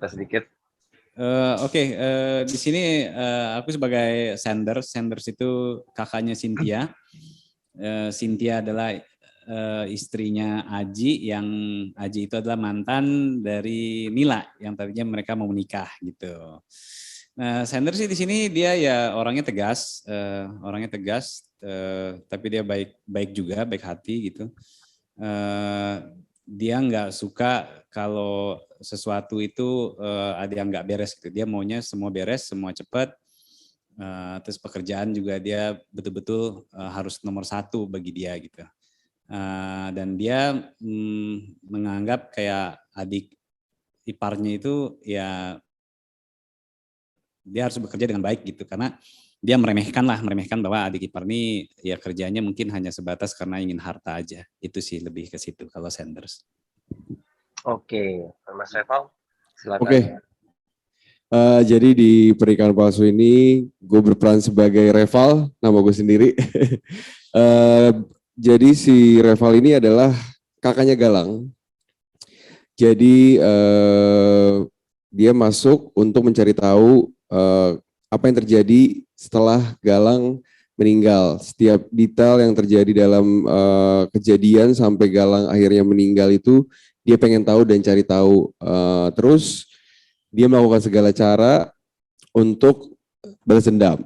cerita sedikit. Oke, di sini aku sebagai Sanders. Sanders itu kakaknya Cynthia. Cynthia adalah istrinya Aji, yang Aji itu adalah mantan dari Nila yang tadinya mereka mau menikah gitu. Nah, Sanders sih di sini dia ya orangnya tegas, tapi dia baik juga, baik hati gitu. Dia nggak suka kalau sesuatu itu ada yang nggak beres gitu. Dia maunya semua beres, semua cepat. Terus pekerjaan juga dia betul-betul harus nomor satu bagi dia gitu. Dan dia menganggap kayak adik iparnya itu ya dia harus bekerja dengan baik gitu, karena dia meremehkan bahwa adik ipar ini ya kerjanya mungkin hanya sebatas karena ingin harta aja. Itu sih lebih ke situ kalau Sanders. Oke, Mas Reval, silakan. Oke. Jadi di pernikahan palsu ini gue berperan sebagai Reval, nama gue sendiri. Jadi si Reval ini adalah kakaknya Galang. Jadi dia masuk untuk mencari tahu apa yang terjadi setelah Galang meninggal. Setiap detail yang terjadi dalam kejadian sampai Galang akhirnya meninggal itu dia pengen tahu dan cari tahu. Terus dia melakukan segala cara untuk balas dendam.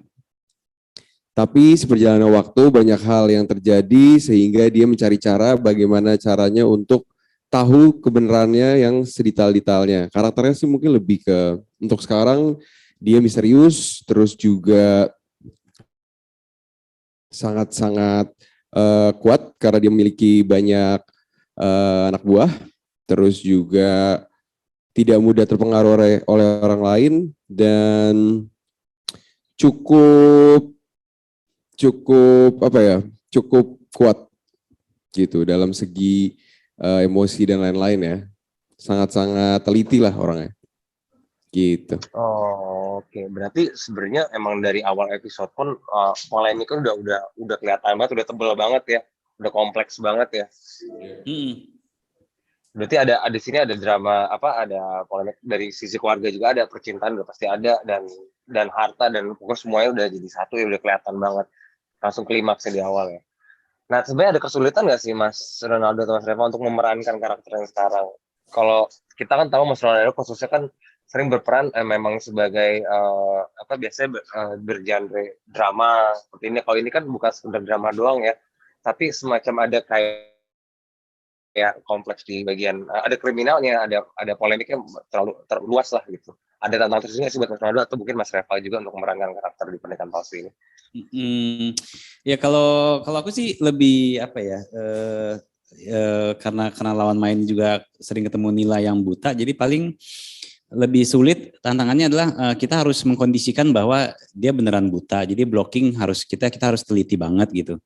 Tapi seperjalanan waktu banyak hal yang terjadi sehingga dia mencari cara bagaimana caranya untuk tahu kebenarannya yang sedetail-detailnya. Karakternya sih mungkin lebih ke, untuk sekarang dia misterius, terus juga sangat-sangat kuat karena dia memiliki banyak anak buah, terus juga tidak mudah terpengaruh oleh orang lain, dan cukup kuat gitu dalam segi emosi dan lain-lain ya. Sangat-sangat teliti lah orangnya. Gitu. Oh, oke. Berarti sebenarnya emang dari awal episode pun polemiknya udah kelihatan banget, udah tebel banget ya, udah kompleks banget ya. Berarti ada di sini ada drama ada polemik dari sisi keluarga juga, ada percintaan udah pasti ada, dan harta dan pokoknya semuanya udah jadi satu ya, udah kelihatan banget. Langsung klimaksnya di awal ya. Nah, sebenarnya ada kesulitan nggak sih Mas Ronaldo atau Mas Reva untuk memerankan karakter yang sekarang? Kalau kita kan tahu Mas Ronaldo khususnya kan sering berperan memang sebagai biasanya bergenre drama seperti ini. Kalau ini kan bukan sekedar drama doang ya, tapi semacam ada kayak kompleks di bagian ada kriminalnya, ada polemiknya terlalu luas lah gitu. Ada tantangan tersendiri sih buat Mas Ronaldo atau mungkin Mas Reva juga untuk memerankan karakter di pernikahan palsu ini? Ya kalau aku sih lebih karena lawan main juga sering ketemu Nila yang buta, jadi paling lebih sulit tantangannya adalah kita harus mengkondisikan bahwa dia beneran buta, jadi blocking kita harus teliti banget gitu.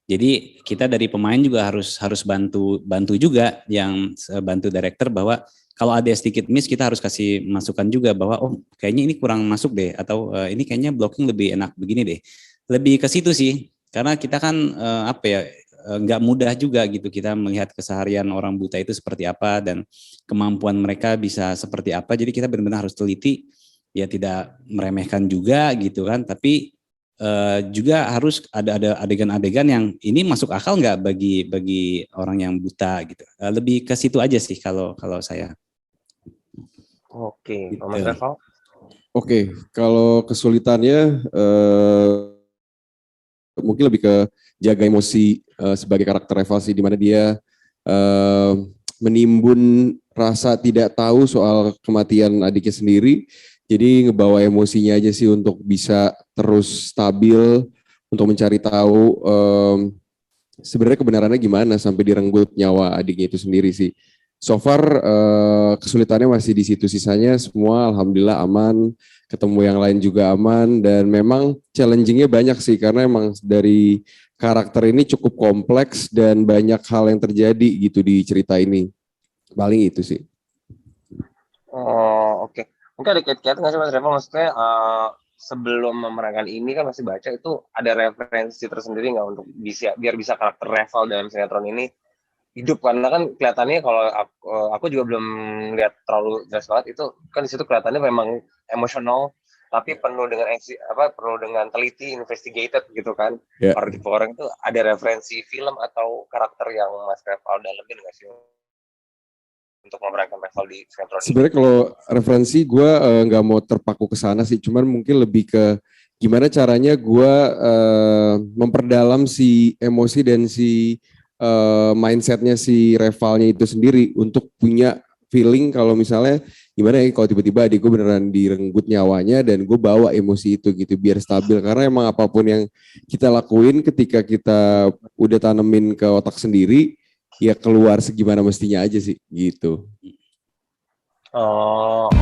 Jadi kita dari pemain juga harus bantu juga, yang bantu director bahwa kalau ada sedikit miss kita harus kasih masukan juga bahwa oh kayaknya ini kurang masuk deh, atau ini kayaknya blocking lebih enak begini deh. Lebih ke situ sih, karena kita kan nggak mudah juga gitu kita melihat keseharian orang buta itu seperti apa dan kemampuan mereka bisa seperti apa. Jadi kita benar-benar harus teliti, ya tidak meremehkan juga gitu kan, tapi juga harus ada adegan-adegan yang ini masuk akal nggak bagi orang yang buta gitu. Lebih ke situ aja sih kalau saya. Oke, Gitu. Mas Reval? Oke, kalau kesulitannya mungkin lebih ke jaga emosi sebagai karakter Reval sih, di mana dia menimbun rasa tidak tahu soal kematian adiknya sendiri. Jadi ngebawa emosinya aja sih untuk bisa terus stabil, untuk mencari tahu sebenarnya kebenarannya gimana sampai direnggut nyawa adiknya itu sendiri sih. So far kesulitannya masih di situ, sisanya semua alhamdulillah aman, ketemu yang lain juga aman, dan memang challengingnya banyak sih karena emang dari karakter ini cukup kompleks dan banyak hal yang terjadi gitu di cerita ini. Paling itu sih. Oh, oke. Mungkin ada kait-kaitan nggak sih Mas Revo? Maksudnya sebelum memerankan ini kan masih baca itu ada referensi tersendiri nggak untuk biar bisa karakter Reval dalam sinetron ini hidup, karena kan kelihatannya kalau aku juga belum lihat terlalu jelas banget, itu kan di situ kelihatannya memang emosional tapi penuh dengan penuh dengan teliti, investigated gitu kan. Ya. Kalau tipe orang itu ada referensi film atau karakter yang Mas Reval dalamin nggak sih untuk memerankan Reval di sinetron ini? Sebenarnya kalau referensi gue nggak mau terpaku ke sana sih, cuman mungkin lebih ke gimana caranya gue memperdalam si emosi dan si mindsetnya si Revalnya itu sendiri untuk punya feeling kalau misalnya gimana ya kalau tiba-tiba adik gue beneran direnggut nyawanya dan gue bawa emosi itu gitu biar stabil, karena emang apapun yang kita lakuin ketika kita udah tanemin ke otak sendiri ya keluar segimana mestinya aja sih gitu. Oh.